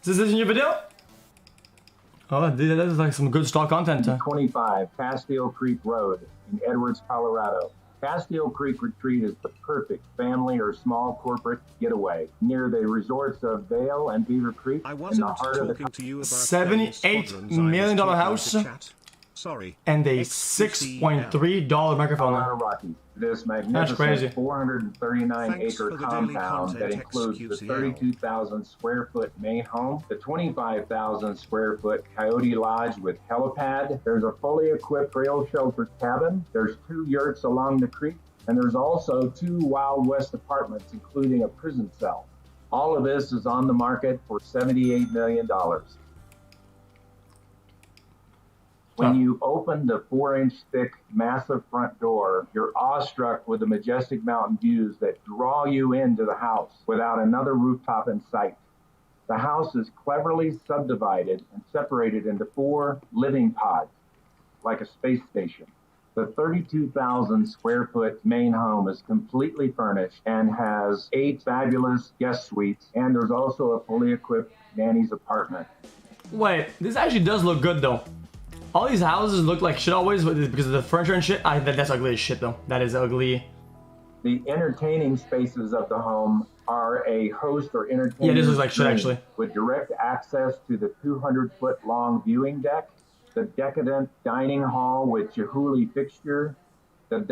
Is this a new video? Oh, that is like some good stock content. 25 Castile Creek Road in Edwards, Colorado. Castile Creek Retreat is the perfect family or small corporate getaway near the resorts of Vail and Beaver Creek in the heart of the $78 million house. Sorry. And a $6.3 microphone. Colorado Rockies. This magnificent 439-acre compound that includes the 32,000 square foot main home, the 25,000 square foot Coyote Lodge with helipad. There's a fully equipped rail shelter cabin. There's 2 yurts along the creek, and there's also 2 Wild West apartments, including a prison cell. All of this is on the market for $78 million. When you open the 4-inch thick, massive front door, you're awestruck with the majestic mountain views that draw you into the house without another rooftop in sight. The house is cleverly subdivided and separated into 4 living pods, like a space station. The 32,000 square foot main home is completely furnished and has 8 fabulous guest suites, and there's also a fully equipped nanny's apartment. Wait, this actually does look good though. All these houses look like shit always because of the furniture and shit. That's ugly as shit though. That is ugly. The entertaining spaces of the home are a host or entertainment. Yeah, this looks like shit actually. With direct access to the 200-foot long viewing deck, the decadent dining hall with Chihuly fixture, the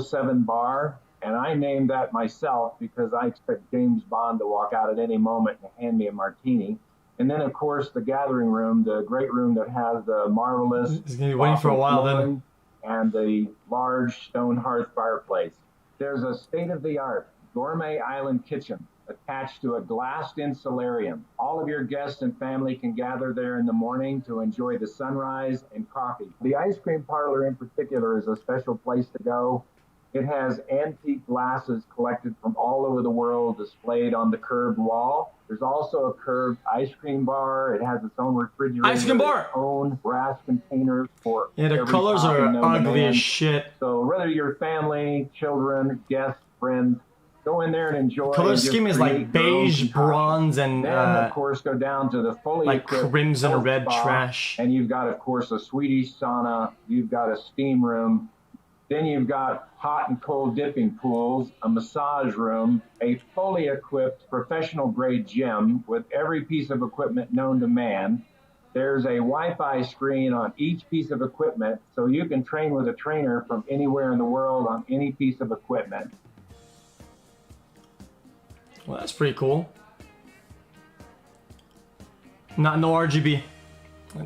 007 bar, and I named that myself because I expect James Bond to walk out at any moment and hand me a martini. And then, of course, the gathering room, the great room that has the marvelous... He's going to be waiting for a while then. And the large stone hearth fireplace. There's a state-of-the-art gourmet island kitchen attached to a glassed insularium. All of your guests and family can gather there in the morning to enjoy the sunrise and coffee. The ice cream parlor in particular is a special place to go. It has antique glasses collected from all over the world displayed on the curved wall. There's also a curved ice cream bar. It has its own refrigerator. Ice cream bar! Its own brass containers for the colors are ugly as shit. So whether your family, children, guests, friends, go in there and enjoy. Color scheme is like beige, bronze, and then, of course, go down to the fully like crimson and red trash. And you've got, of course, a Swedish sauna. You've got a steam room. Then you've got hot and cold dipping pools, a massage room, a fully equipped professional grade gym with every piece of equipment known to man. There's a Wi-Fi screen on each piece of equipment, so you can train with a trainer from anywhere in the world on any piece of equipment. Well, that's pretty cool. No RGB.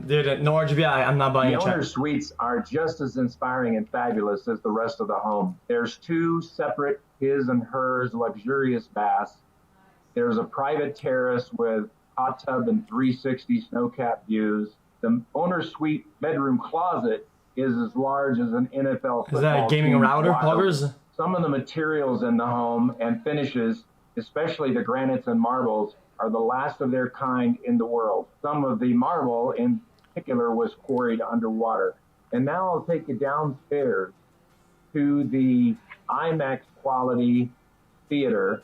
Dude, no RGB, I'm not buying The a owner suites are just as inspiring and fabulous as the rest of the home. There's 2 separate his and hers luxurious baths. There's a private terrace with hot tub and 360 snow-capped views. The owner suite bedroom closet is as large as an NFL football. Is that a gaming router, pluggers? Some of the materials in the home and finishes, especially the granites and marbles, are the last of their kind in the world. Some of the marble in particular was quarried underwater. And now I'll take you downstairs to the IMAX quality theater.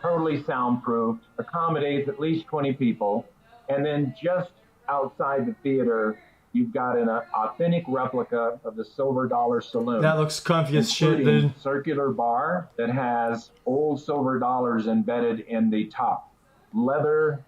Totally soundproofed, accommodates at least 20 people. And then just outside the theater, you've got an authentic replica of the Silver Dollar Saloon. That looks comfy as shit, dude. Circular bar that has old silver dollars embedded in the top. Leather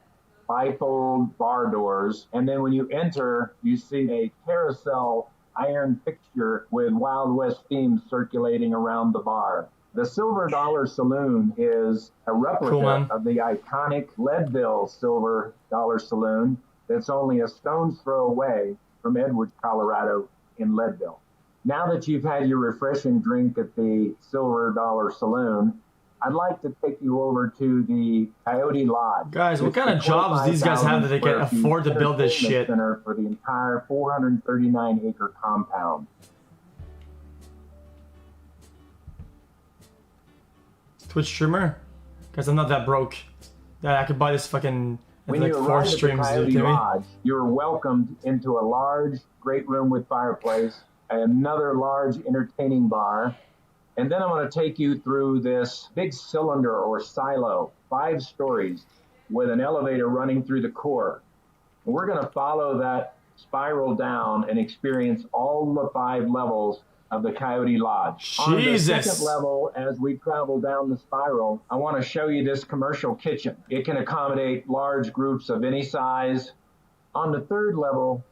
bifold bar doors. And then when you enter, you see a carousel iron fixture with Wild West themes circulating around the bar. The Silver Dollar Saloon is a replica of the iconic Leadville Silver Dollar Saloon that's only a stone's throw away from Edwards, Colorado in Leadville. Now that you've had your refreshing drink at the Silver Dollar Saloon, I'd like to take you over to the Coyote Lodge. Guys, what kind of jobs these guys have that they can afford to build this shit? Center for the entire 439-acre compound. Twitch streamer? Guys, I'm not that broke. Yeah, I could buy this fucking... When like you 4 arrive at the streams, Coyote Lodge, you're welcomed into a large, great room with fireplace another large entertaining bar. And then I'm going to take you through this big cylinder or silo, 5 stories, with an elevator running through the core. And we're going to follow that spiral down and experience all the 5 levels of the Coyote Lodge. Jesus. On the second level, as we travel down the spiral, I want to show you this commercial kitchen. It can accommodate large groups of any size. On the 3rd level,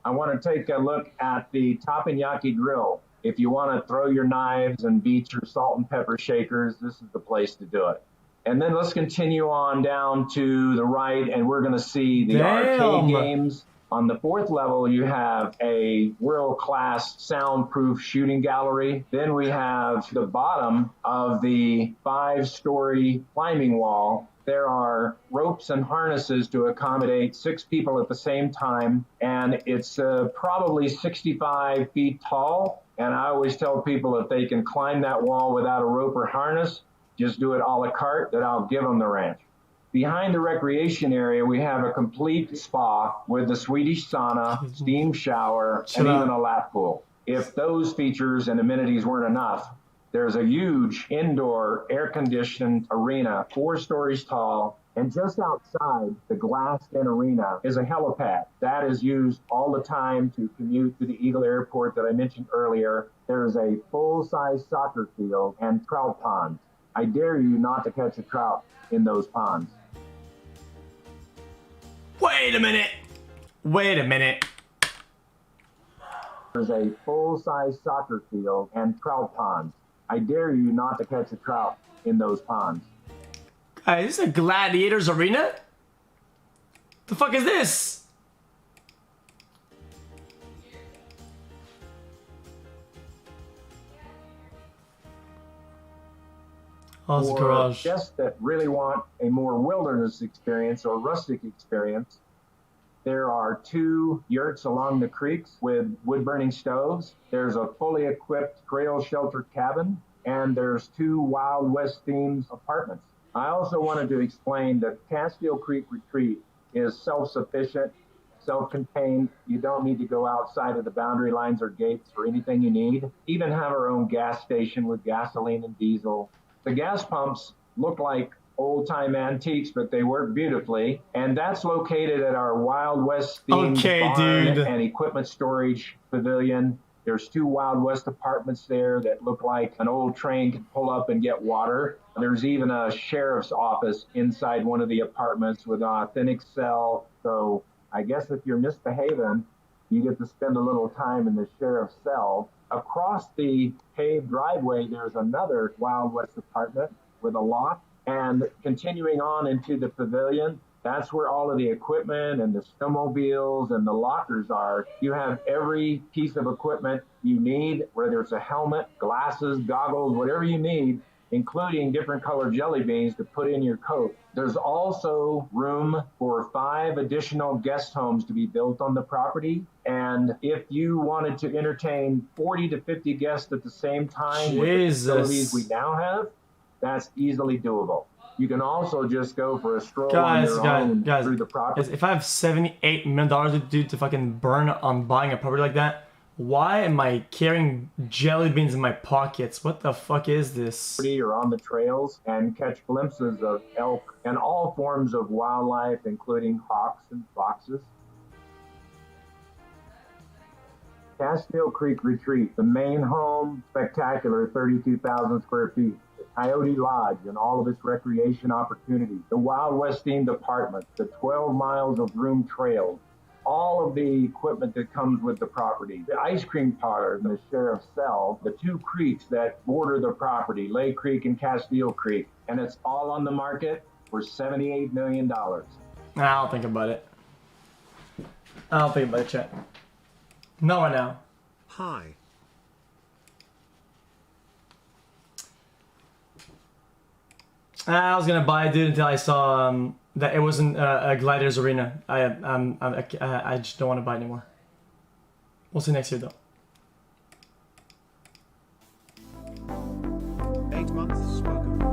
I want to take a look at the Teppanyaki grill. If you want to throw your knives and beat your salt and pepper shakers, this is the place to do it. And then let's continue on down to the right, and we're going to see the arcade games. On the 4th level, you have a world-class soundproof shooting gallery. Then we have the bottom of the 5-story climbing wall. There are ropes and harnesses to accommodate 6 people at the same time, and it's probably 65 feet tall. And I always tell people if they can climb that wall without a rope or harness, just do it a la carte, that I'll give them the ranch. Behind the recreation area, we have a complete spa with the Swedish sauna, steam shower, and even a lap pool. If those features and amenities weren't enough, there's a huge indoor air-conditioned arena, 4 stories tall, and just outside the glassed-in arena is a helipad. That is used all the time to commute to the Eagle Airport that I mentioned earlier. There's a full-size soccer field and trout ponds. I dare you not to catch a trout in those ponds. Wait a minute. Wait a minute. There's a full-size soccer field and trout ponds. I dare you not to catch a trout in those ponds. Guys, this is a gladiators arena? The fuck is this? Oh, it's a garage. For guests that really want a more wilderness experience or rustic experience, there are 2 yurts along the creeks with wood-burning stoves. There's a fully equipped trail shelter cabin, and there's 2 Wild West-themed apartments. I also wanted to explain that Castile Creek Retreat is self-sufficient, self-contained. You don't need to go outside of the boundary lines or gates for anything you need. Even have our own gas station with gasoline and diesel. The gas pumps look like old-time antiques, but they work beautifully. And that's located at our Wild West-themed barn and equipment storage pavilion. There's 2 Wild West apartments there that look like an old train could pull up and get water. There's even a sheriff's office inside one of the apartments with an authentic cell. So I guess if you're misbehaving, you get to spend a little time in the sheriff's cell. Across the paved driveway, there's another Wild West apartment with a loft. And continuing on into the pavilion, that's where all of the equipment and the snowmobiles and the lockers are. You have every piece of equipment you need, whether it's a helmet, glasses, goggles, whatever you need, including different colored jelly beans to put in your coat. There's also room for 5 additional guest homes to be built on the property. And if you wanted to entertain 40 to 50 guests at the same time with the facilities we now have, that's easily doable. You can also just go for a stroll on your own through the property. If I have $78 million to fucking burn on buying a property like that, why am I carrying jelly beans in my pockets? What the fuck is this? Or on the trails and catch glimpses of elk and all forms of wildlife, including hawks and foxes. Castile Creek Retreat, the main home, spectacular, 32,000 square feet. Coyote Lodge and all of its recreation opportunities, the Wild West themed apartments, the 12 miles of groomed trails, all of the equipment that comes with the property, the ice cream parlor, the sheriff's cell, the 2 creeks that border the property, Lake Creek and Castile Creek, and it's all on the market for $78 million. I'll think about it. I'll think about it, chat. No one now. Hi. I was gonna buy it, dude, until I saw that it wasn't a gladiators arena. I just don't want to buy it anymore. We'll see next year, though. 8 months spoken.